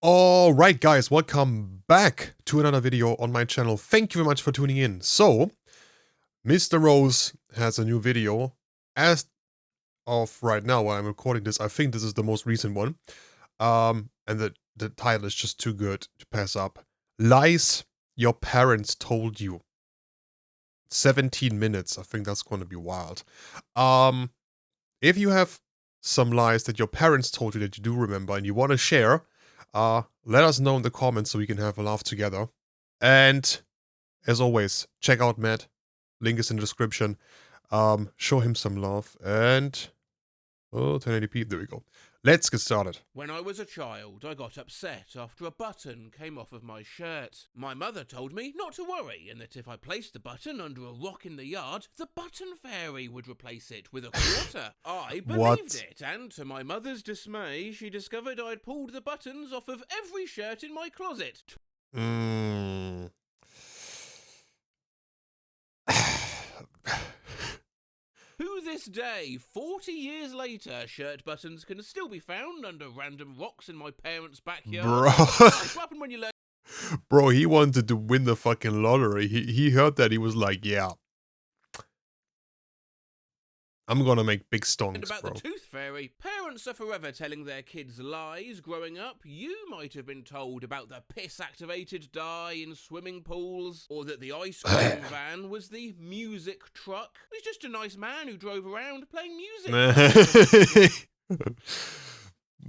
Alright guys, welcome back to another video on my channel. Thank you very much for tuning in. So, Mr. Rose has a new video. As of right now, while I'm recording this, I think this is the most recent one. And the title is just too good to pass up. Lies your parents told you. 17 minutes, I think that's going to be wild. If you have some lies that your parents told you that you do remember and you want to share, let us know in the comments so we can have a laugh together. And as always, check out Matt. Link is in the description. Show him some love. And 1080p, there we go. Let's get started. When I was a child, I got upset after a button came off of my shirt. My mother told me not to worry, and that if I placed the button under a rock in the yard, the button fairy would replace it with a quarter. I believed it, and to my mother's dismay, she discovered I'd pulled the buttons off of every shirt in my closet. To this day, 40 years later, shirt buttons can still be found under random rocks in my parents' backyard. Bro. What happened when you learn? Bro, he wanted to win the fucking lottery. He heard that, he was like, yeah. I'm gonna make big stonks, About bro. the tooth fairy, parents are forever telling their kids lies growing up. You might have been told about the piss-activated dye in swimming pools, or that the ice cream van was the music truck. He's just a nice man who drove around playing music.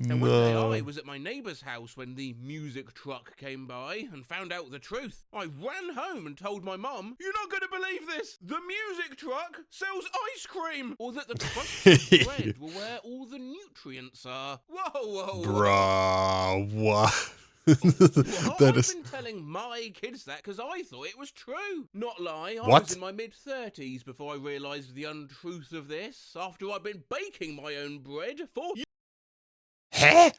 And one day I was at my neighbour's house when the music truck came by and found out the truth. I ran home and told my mum, "You're not going to believe this! The music truck sells ice cream!" Or that the crunchy bread will where all the nutrients are. Whoa. Bro, what? I've been telling my kids that because I thought it was true. Not lie, I was in my mid-30s before I realised the untruth of this, after I'd been baking my own bread for... Huh?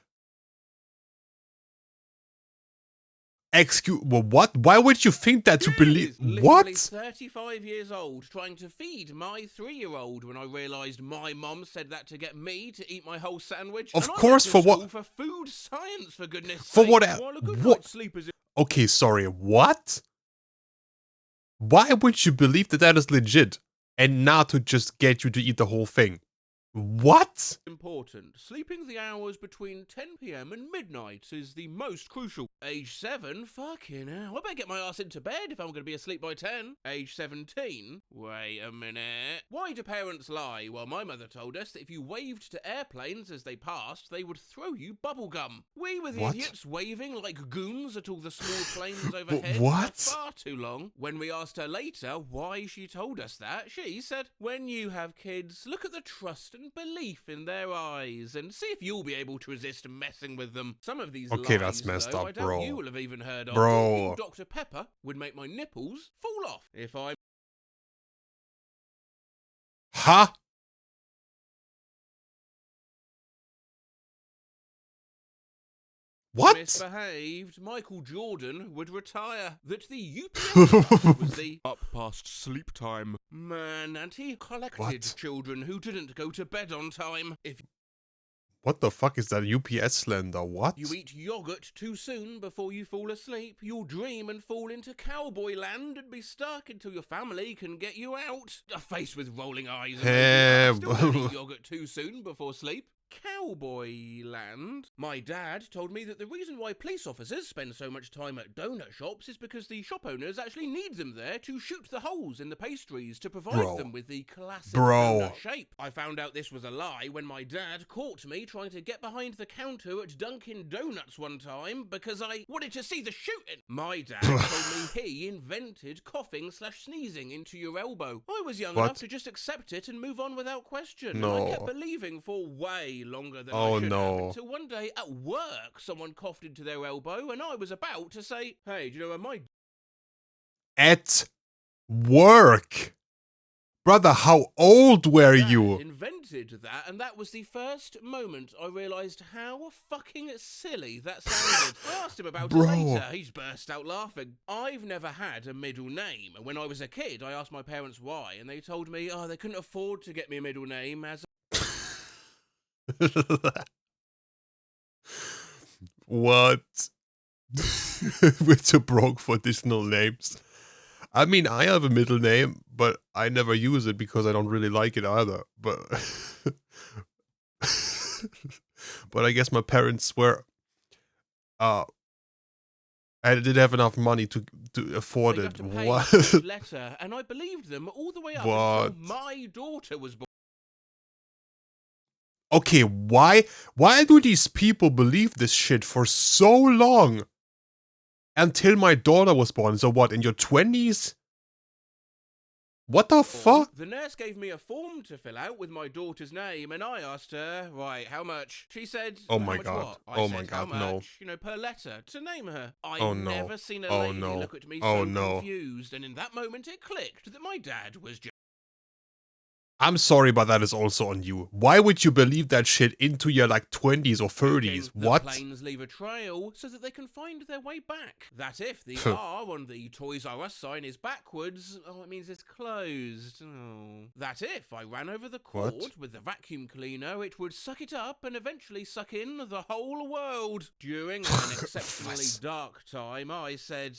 What? Why would you think that to believe? What? 35 years old, trying to feed my 3-year-old when I realised my mum said that to get me to eat my whole sandwich. Of course, for what? For food science, for goodness for sake. what? While a good What? night's sleep is... Okay, sorry. What? Why would you believe that that is legit and not to just get you to eat the whole thing? What? Important. Sleeping the hours between 10 PM and midnight is the most crucial. Age 7? Fucking hell. I better get my ass into bed if I'm going to be asleep by 10. Age 17? Wait a minute. Why do parents lie? Well, my mother told us that if you waved to airplanes as they passed, they would throw you bubblegum. We were the idiots waving like goons at all the small planes overhead. What? Far too long. When we asked her later why she told us that, she said, "When you have kids, look at the trust and belief in their eyes and see if you'll be able to resist messing with them." Some of these lies, that's messed though, up, I doubt bro. you will have even heard of. Bro. Dr. Pepper would make my nipples fall off if I... Huh? What? misbehaved. Michael Jordan would retire. That the UPS was the up past sleep time man, and he collected children who didn't go to bed on time. If What the fuck is that UPS slender? What? you eat yogurt too soon before you fall asleep, you'll dream and fall into cowboy land and be stuck until your family can get you out. A face with rolling eyes. Still don't eat yogurt too soon before sleep. Cowboy land. My dad told me that the reason why police officers spend so much time at donut shops is because the shop owners actually need them there to shoot the holes in the pastries to provide them with the classic donut shape. I found out this was a lie when my dad caught me trying to get behind the counter at Dunkin' Donuts one time because I wanted to see the shooting. My dad told me he invented coughing/sneezing into your elbow. I was young enough to just accept it and move on without question. No. And I kept believing for way longer than I should have, until one day at work someone coughed into their elbow and I was about to say, "Hey, do you know where my..." At work? Brother, how old were you? Invented that, and that was the first moment I realised how fucking silly that sounded. I asked him about it later. He's burst out laughing. I've never had a middle name. When I was a kid, I asked my parents why, and they told me, they couldn't afford to get me a middle name as What? We're too broke for additional names. I mean, I have a middle name, but I never use it because I don't really like it either. But but I guess my parents were I didn't have enough money to afford They it. got to pay What? each letter, and I believed them all the way up What? until my daughter was born. Okay, why do these people believe this shit for so long? Until my daughter was born. So what, in your 20s? What the fuck? The nurse gave me a form to fill out with my daughter's name, and I asked her, right, how much? She said, Oh how my much god. what? I Oh said, my god, how no. much, per letter, to name her. I've Oh no. never seen a Oh lady no. look at me Oh so no. confused, and in that moment it clicked that my dad was just... I'm sorry, but that is also on you. Why would you believe that shit into your like 20s or 30s? What? The planes leave a trail so that they can find their way back. That if the R on the Toys R Us sign is backwards, it means it's closed. Oh. That if I ran over the cord with the vacuum cleaner, it would suck it up and eventually suck in the whole world. During an exceptionally dark time, I said...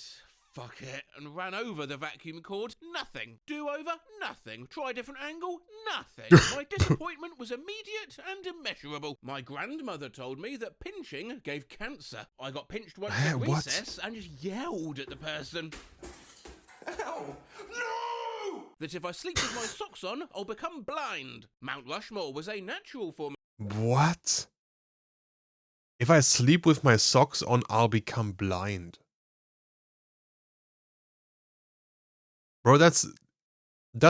fuck it, and ran over the vacuum cord. Nothing. Do over? Nothing. Try a different angle? Nothing. My disappointment was immediate and immeasurable. My grandmother told me that pinching gave cancer. I got pinched once at recess and just yelled at the person. Ow! No! That if I sleep with my socks on, I'll become blind. Mount Rushmore was a natural for me. What? If I sleep with my socks on, I'll become blind. Bro, that's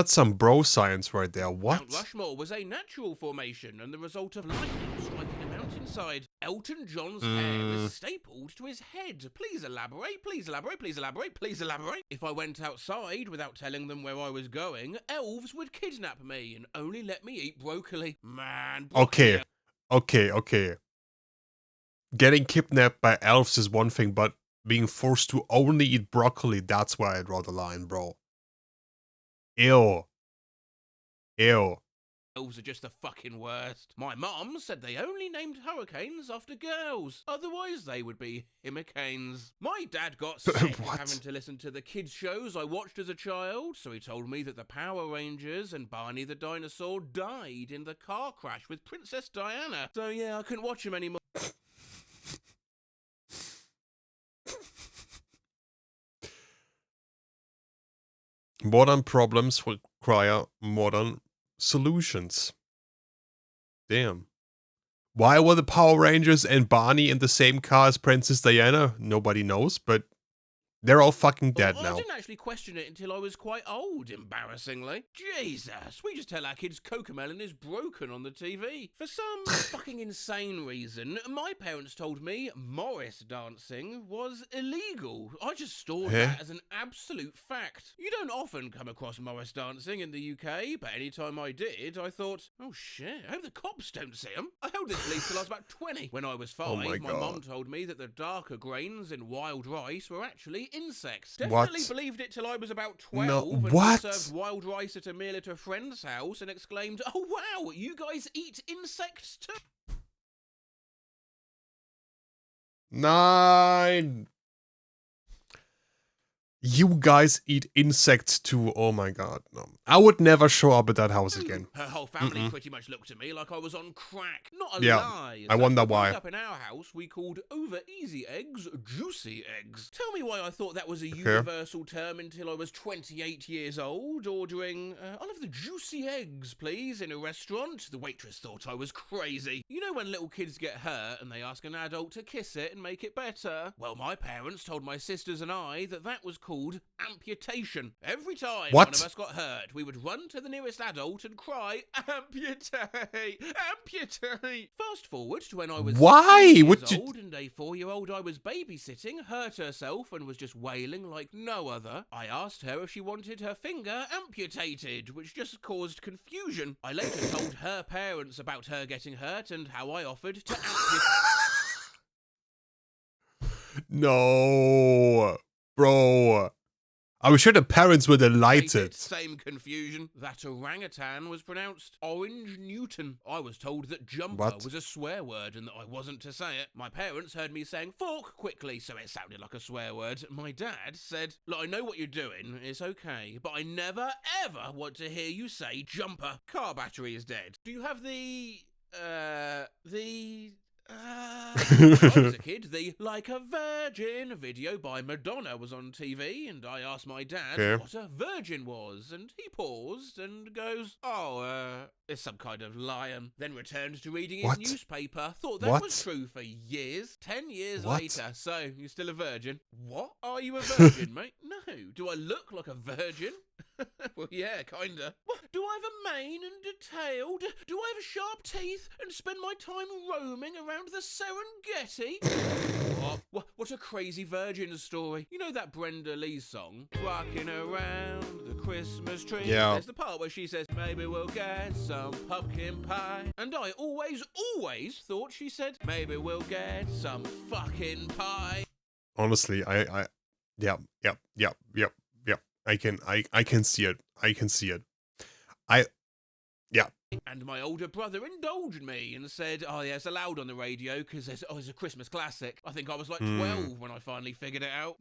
some bro science right there. What? Mount Rushmore was a natural formation and the result of lightning striking a mountainside. Elton John's hair is stapled to his head. Please elaborate, please elaborate, please elaborate, please elaborate. If I went outside without telling them where I was going, elves would kidnap me and only let me eat broccoli. Man, broccoli. Okay. Getting kidnapped by elves is one thing, but being forced to only eat broccoli, that's where I draw the line, bro. Ew. Elves are just the fucking worst. My mom said they only named hurricanes after girls. Otherwise, they would be himmicanes. My dad got sick of having to listen to the kids' shows I watched as a child, so he told me that the Power Rangers and Barney the Dinosaur died in the car crash with Princess Diana. So yeah, I couldn't watch them anymore. Modern problems require modern solutions. Damn. Why were the Power Rangers and Barney in the same car as Princess Diana? Nobody knows, but they're all fucking dead now. I didn't actually question it until I was quite old, embarrassingly. Jesus, we just tell our kids Cocomelon is broken on the TV. For some fucking insane reason, my parents told me Morris dancing was illegal. I just stored that as an absolute fact. You don't often come across Morris dancing in the UK, but anytime I did, I thought, oh shit, I hope the cops don't see him. I held this belief till I was about 20. When I was 5, my mom told me that the darker grains in wild rice were actually insects. Definitely believed it till I was about 12 and served wild rice at a meal at a friend's house and exclaimed, oh wow, you guys eat insects too? 9. You guys eat insects too. Oh my god, no. I would never show up at that house again. Her whole family pretty much looked at me like I was on crack. Not a Yeah, lie. I wonder why. Up in our house, we called over easy eggs juicy eggs. Tell me why I thought that was a universal term until I was 28 years old, ordering, I'll have the juicy eggs, please, in a restaurant. The waitress thought I was crazy. You know when little kids get hurt and they ask an adult to kiss it and make it better? Well, my parents told my sisters and I that that was called amputation. Every time one of us got hurt, we would run to the nearest adult and cry, amputate, amputate. Fast forward to when I was 6 years old and a 4-year-old I was babysitting hurt herself and was just wailing like no other. I asked her if she wanted her finger amputated, which just caused confusion. I later told her parents about her getting hurt and how I offered to amputate. No. Bro, I'm sure the parents were delighted. Same confusion. That orangutan was pronounced Orange Newton. I was told that jumper was a swear word and that I wasn't to say it. My parents heard me saying fork quickly, so it sounded like a swear word. My dad said, look, I know what you're doing, it's okay, but I never ever want to hear you say jumper. Car battery is dead. Do you have when I was a kid, the Like a Virgin video by Madonna was on TV, and I asked my dad what a virgin was, and he paused and goes, it's some kind of lion. Then returned to reading his newspaper, thought that was true for years. 10 years later, so you're still a virgin? What? Are you a virgin, mate? No. Do I look like a virgin? Well, yeah, kinda. What? Do I have a mane and a tail? Do I have sharp teeth and spend my time roaming around the Serengeti? What a crazy virgin story. You know that Brenda Lee song? Rocking around the Christmas tree. Yeah. There's the part where she says, maybe we'll get some pumpkin pie. And I always thought she said, maybe we'll get some fucking pie. Honestly, yep. I can see it. And my older brother indulged me and said, oh yeah, it's allowed on the radio because it's a Christmas classic. I think I was like 12 when I finally figured it out.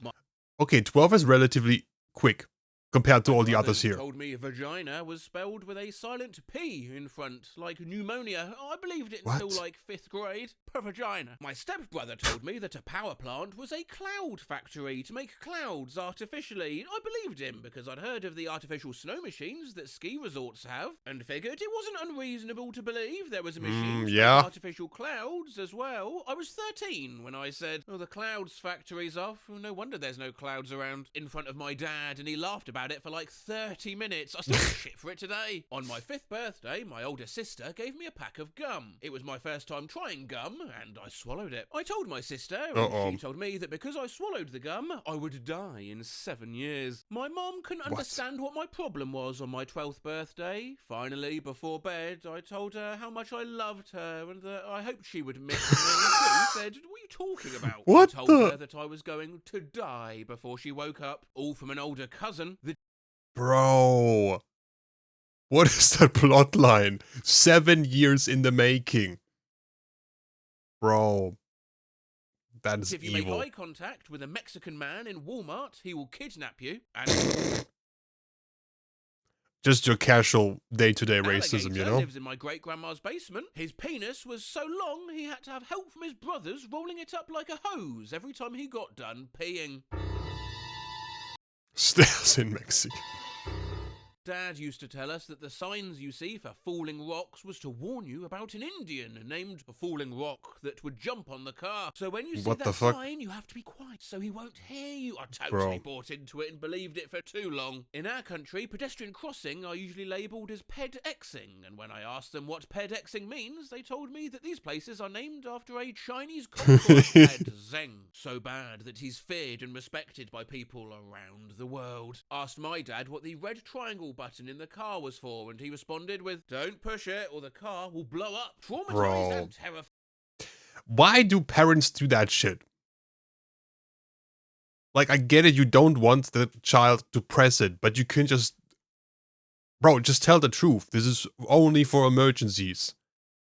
Okay, 12 is relatively quick compared to all the others here. Told me vagina was spelled with a silent P in front, like pneumonia. I believed it until like 5th grade. Per vagina. My stepbrother told me that a power plant was a cloud factory to make clouds artificially. I believed him because I'd heard of the artificial snow machines that ski resorts have, and figured it wasn't unreasonable to believe there was a machine to make artificial clouds as well. I was 13 when I said, oh, the clouds factory's off. Oh, no wonder there's no clouds around, in front of my dad, and he laughed about it for like 30 minutes. I still get shit for it today. On my 5th birthday, my older sister gave me a pack of gum. It was my first time trying gum, and I swallowed it. I told my sister, and she told me that because I swallowed the gum, I would die in 7 years. My mom couldn't understand what my problem was on my 12th birthday. Finally, before bed, I told her how much I loved her and that I hoped she would miss me. She said, what are you talking about? I told her that I was going to die before she woke up, all from an older cousin. Bro, what is that plot line? 7 years in the making. Bro, that is evil. If you make eye contact with a Mexican man in Walmart, he will kidnap you and... Just your casual day-to-day racism, you know? Lives in my great-grandma's basement. His penis was so long he had to have help from his brothers rolling it up like a hose every time he got done peeing. Stairs in Mexico. Dad used to tell us that the signs you see for falling rocks was to warn you about an Indian named Falling Rock that would jump on the car. So when you see that sign, you have to be quiet so he won't hear you. I totally bought into it and believed it for too long. In our country, pedestrian crossing are usually labelled as ped-exing, and when I asked them what ped-exing means, they told me that these places are named after a Chinese conqueror, Ped Zeng. So bad that he's feared and respected by people around the world. Asked my dad what the red triangle button in the car was for, and he responded with, don't push it or the car will blow up. Traumatized and terrified. Why do parents do that shit? Like, I get it, you don't want the child to press it, but you can just... Bro, just tell the truth. This is only for emergencies.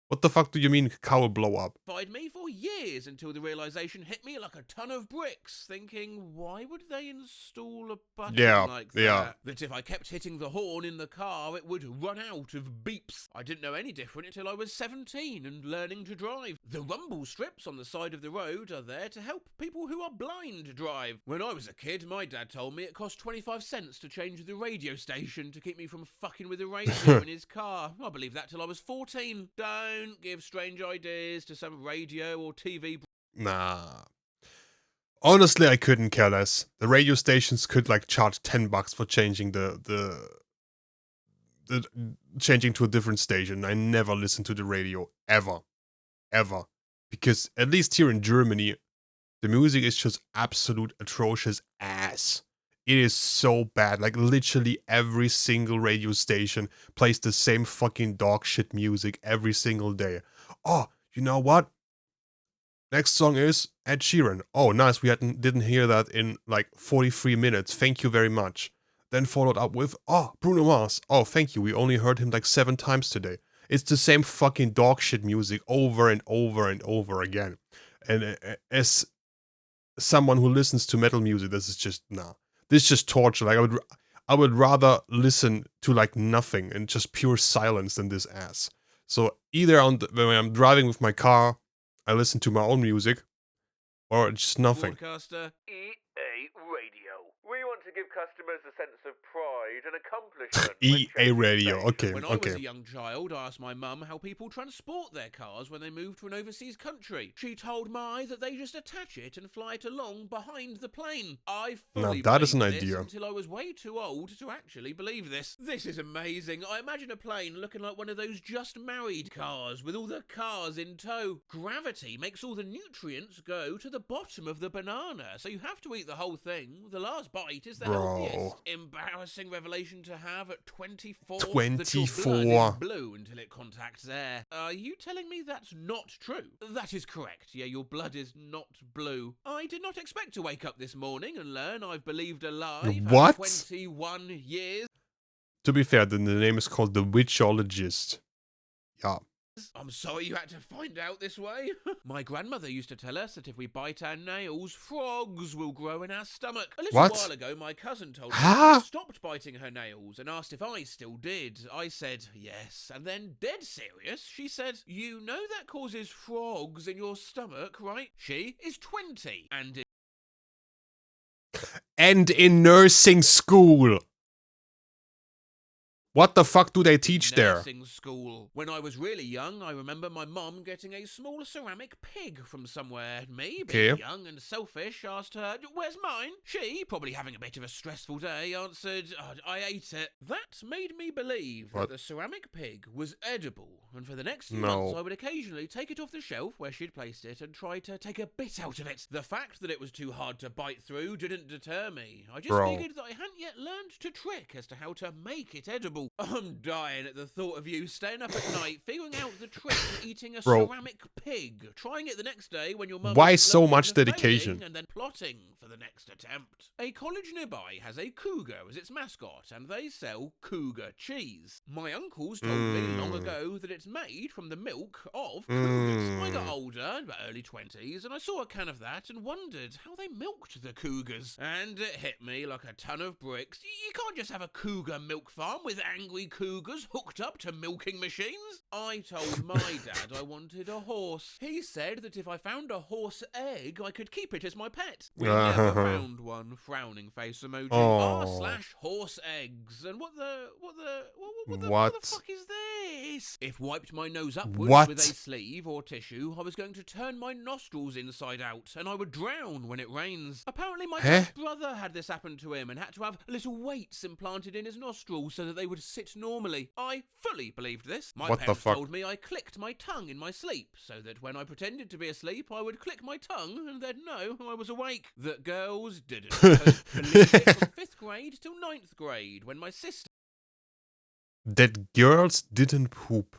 What the fuck do you mean car will blow up? Me for years until the realization hit me like a ton of bricks, thinking, why would they install a button like that? That if I kept hitting the horn in the car, it would run out of beeps. I didn't know any different until I was 17 and learning to drive. The rumble strips on the side of the road are there to help people who are blind drive. When I was a kid, my dad told me it cost 25 cents to change the radio station to keep me from fucking with the radio in his car. I believed that till I was 14. Don't give strange ideas to some radio or TV. Nah. Honestly, I couldn't care less. The radio stations could like charge $10 for changing changing to a different station. I never listened to the radio ever. Because at least here in Germany, the music is just absolute atrocious ass. It is so bad. Like literally every single radio station plays the same fucking dog shit music every single day. Oh, you know what? Next song is Ed Sheeran. Oh, nice. We didn't hear that in like 43 minutes. Thank you very much. Then followed up with, oh, Bruno Mars. Oh, thank you. We only heard him like 7 times today. It's the same fucking dog shit music over and over and over again. And as someone who listens to metal music, this is just, nah. This is just torture. Like, I would rather listen to like nothing and just pure silence than this ass. So either when I'm driving with my car, I listen to my own music, or just nothing. Broadcaster EA Radio. We want to give customers a sense of pride and accomplishment. EA Radio, okay, When I okay. was a young child, I asked my mum how people transport their cars when they move to an overseas country. She told me that they just attach it and fly it along behind the plane. I fully Now that is an believed this idea. until I was way too old to actually believe this. This is amazing. I imagine a plane looking like one of those just married cars with all the cars in tow. Gravity makes all the nutrients go to the bottom of the banana, so you have to eat the whole thing. The last bite is the healthiest. Embarrassing revelation to have at 24. 24. That your blood is blue until it contacts air. Are you telling me that's not true? That is correct. Yeah, your blood is not blue. I did not expect to wake up this morning and learn I've believed a lie What? for 21 years. To be fair, then the name is called The Witchologist. Yeah. I'm sorry you had to find out this way. My grandmother used to tell us that if we bite our nails, frogs will grow in our stomach. A little while ago, my cousin told me she stopped biting her nails and asked if I still did. I said yes, and then dead serious, she said, you know that causes frogs in your stomach, right? She is 20 and in nursing school. What the fuck do they teach there? Nursing school. When I was really young, I remember my mum getting a small ceramic pig from somewhere. Me, being young and selfish, asked her, where's mine? She, probably having a bit of a stressful day, answered, I ate it. That made me believe that the ceramic pig was edible, and for the next few months I would occasionally take it off the shelf where she'd placed it and try to take a bit out of it. The fact that it was too hard to bite through didn't deter me. I just figured that I hadn't yet learned to trick as to how to make it edible. I'm dying at the thought of you staying up at night, figuring out the trick to eating a ceramic pig, trying it the next day when your mum Why so much dedication? And then plotting for the next attempt. A college nearby has a cougar as its mascot, and they sell cougar cheese. My uncles told me long ago that it's made from the milk of cougars. I got older, about early 20s, and I saw a can of that and wondered how they milked the cougars. And it hit me like a ton of bricks. You can't just have a cougar milk farm with angry cougars hooked up to milking machines. I told my dad I wanted a horse. He said that if I found a horse egg, I could keep it as my pet. We never found one. Frowning face emoji. R/horse eggs. And what the fuck is this? If wiped my nose upwards with a sleeve or tissue, I was going to turn my nostrils inside out, and I would drown when it rains. Apparently my dad's brother had this happen to him and had to have little weights implanted in his nostrils so that they would sit normally. I fully believed this. My parents told me I clicked my tongue in my sleep, so that when I pretended to be asleep, I would click my tongue and they'd know I was awake. That girls didn't. Believed it from 5th grade till 9th grade, when my sister... That girls didn't poop.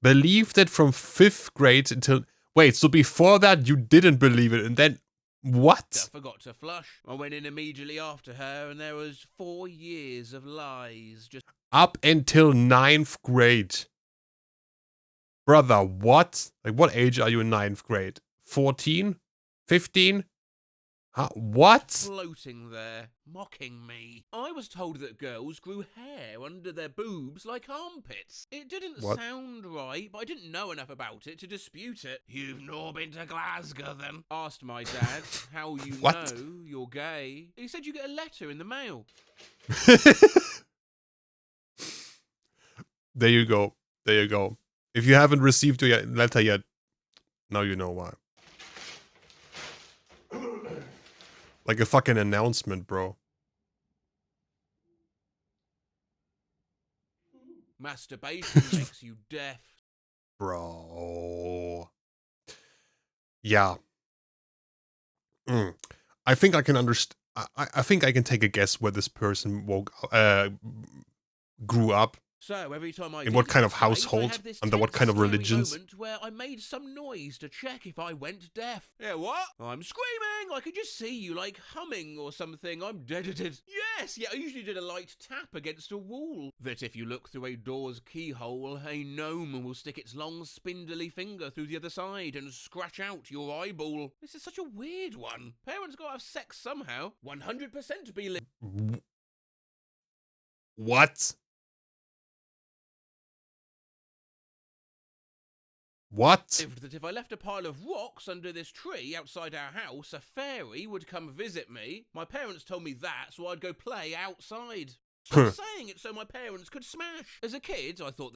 Believed it from 5th grade until... Wait, so before that you didn't believe it, and then... What? I forgot to flush. I went in immediately after her, and there was 4 years of lies. Just up until 9th grade. Brother, what? Like, what age are you in 9th grade? 14? 15? What? Floating there, mocking me. I was told that girls grew hair under their boobs like armpits. It didn't sound right, but I didn't know enough about it to dispute it. You've not been to Glasgow, then? Asked my dad how you know you're gay. He said you get a letter in the mail. There you go. There you go. If you haven't received your letter yet, now you know why. Like a fucking announcement, bro. Masturbation makes you deaf. Bro. Yeah. I think I can understand. I think I can take a guess where this person grew up. So every time I In what did kind of masturbate, I household? had this Under what tense, kind of scary religions? moment where I made some noise to check if I went deaf. Yeah, what? I'm screaming! I could just see you, like, humming or something. I'm dead. Yes! Yeah, I usually did a light tap against a wall. That if you look through a door's keyhole, a gnome will stick its long, spindly finger through the other side and scratch out your eyeball. This is such a weird one. Parents gotta have sex somehow. 100% be What? What? that if I left a pile of rocks under this tree outside our house, a fairy would come visit me. My parents told me that, so I'd go play outside. Stop saying it so my parents could smash. As a kid, I thought...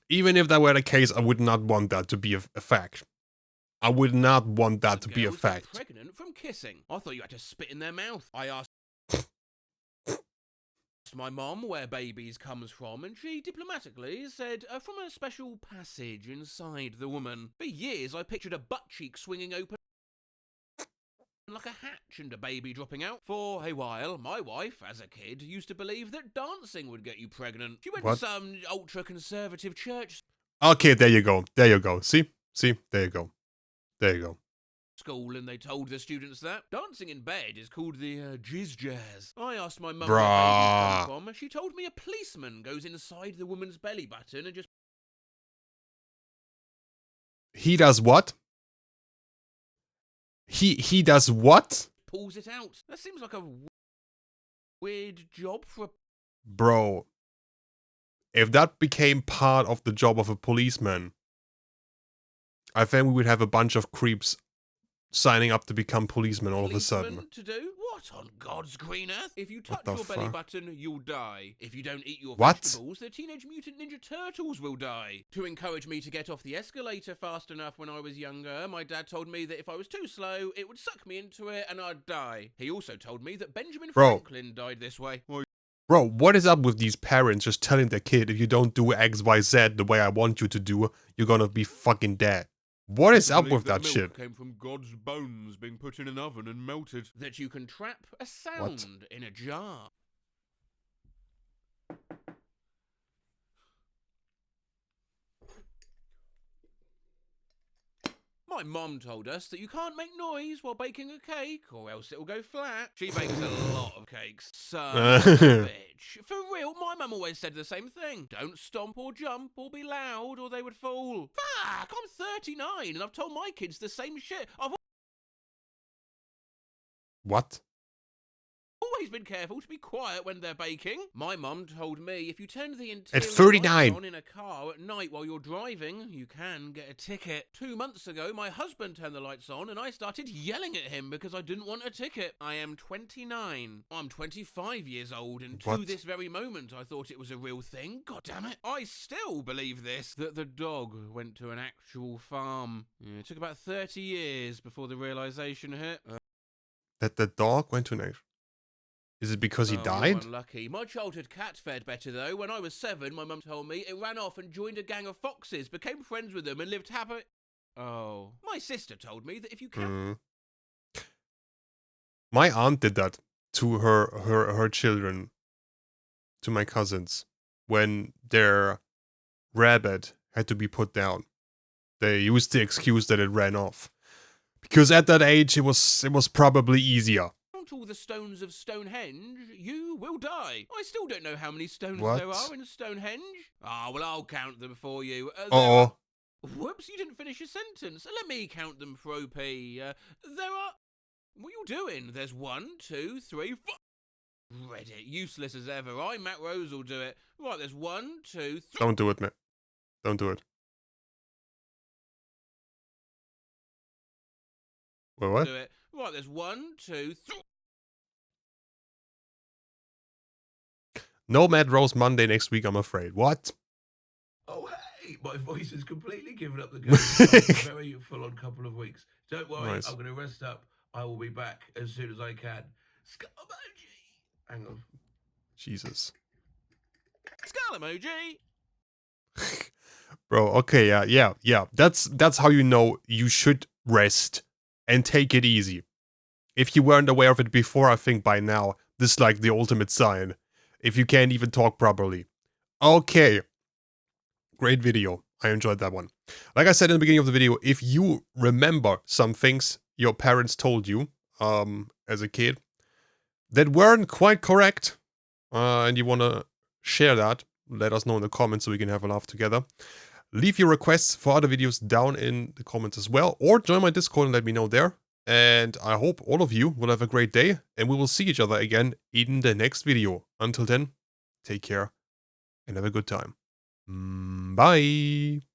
Even if that were the case, I would not want that to be a fact. I would not want that to be a fact. Pregnant from kissing. I thought you had to spit in their mouth. I asked my mom where babies comes from, and she diplomatically said from a special passage inside the woman. For years, I pictured a butt cheek swinging open like a hatch and a baby dropping out. For a while, my wife, as a kid, used to believe that dancing would get you pregnant. She went to some ultra-conservative church. Okay, there you go. There you go. See? There you go. There you go. School, and they told the students that dancing in bed is called the jizz jazz. I asked my mum where babies come from. She told me a policeman goes inside the woman's belly button and just... He does what? He does what? Pulls it out. That seems like a weird job for a... Bro, if that became part of the job of a policeman, I think we would have a bunch of creeps signing up to become policemen all of a sudden. To do? What on God's green earth? If you touch your belly button, you'll die. If you don't eat your vegetables, the Teenage Mutant Ninja Turtles will die. To encourage me to get off the escalator fast enough when I was younger, my dad told me that if I was too slow, it would suck me into it and I'd die. He also told me that Benjamin Franklin died this way. Bro, what is up with these parents just telling their kid, if you don't do X, Y, Z the way I want you to do, you're gonna be fucking dead? What is up with that shit? Came from God's bones being put in an oven and melted. That you can trap a sound in a jar. My mom told us that you can't make noise while baking a cake or else it'll go flat. She bakes a lot of cakes. Son of a bitch. For real, my mum always said the same thing. Don't stomp or jump or be loud or they would fall. Fuck, I'm 39 and I've told my kids the same shit. What? Always been careful to be quiet when they're baking. My mum told me if you turn the interior at 39 on in a car at night while you're driving, you can get a ticket. 2 months ago, my husband turned the lights on and I started yelling at him because I didn't want a ticket. I am 29. I'm 25 years old, and to this very moment, I thought it was a real thing. God damn it. I still believe this, that the dog went to an actual farm. Yeah, it took about 30 years before the realization hit. That the dog went to an actual... Is it because he died? Unlucky. My childhood cat fared better though. When I was 7, my mum told me it ran off and joined a gang of foxes, became friends with them and lived happy. Oh. My sister told me that if you can... My aunt did that to her children, to my cousins, when their rabbit had to be put down. They used the excuse that it ran off. Because at that age, it was probably easier. All the stones of Stonehenge, you will die. I still don't know how many stones there are in Stonehenge. Ah, well, I'll count them for you. Whoops, you didn't finish your sentence. Let me count them for OP. There are... What are you doing? There's 1, 2, 3, 4... Reddit, useless as ever. Matt Rose will do it. Right, there's 1, 2, 3... Don't do it, Matt. Don't do it. Well, what? Do it. Right, there's 1, 2, 3... No Matt Rose Monday next week, I'm afraid. What? Oh, hey, my voice has completely given up the ghost. A very full-on couple of weeks. Don't worry, I'm going to rest up. I will be back as soon as I can. Skull emoji. Hang on. Jesus. Skull emoji. Bro, okay, yeah. That's how you know you should rest and take it easy. If you weren't aware of it before, I think by now, this is like the ultimate sign. If you can't even talk properly. Okay. Great video. I enjoyed that one. Like I said in the beginning of the video, if you remember some things your parents told you as a kid that weren't quite correct, and you want to share that, let us know in the comments so we can have a laugh together. Leave your requests for other videos down in the comments as well, or join my Discord and let me know there. And I hope all of you will have a great day, and we will see each other again in the next video. Until then, take care and have a good time. Bye!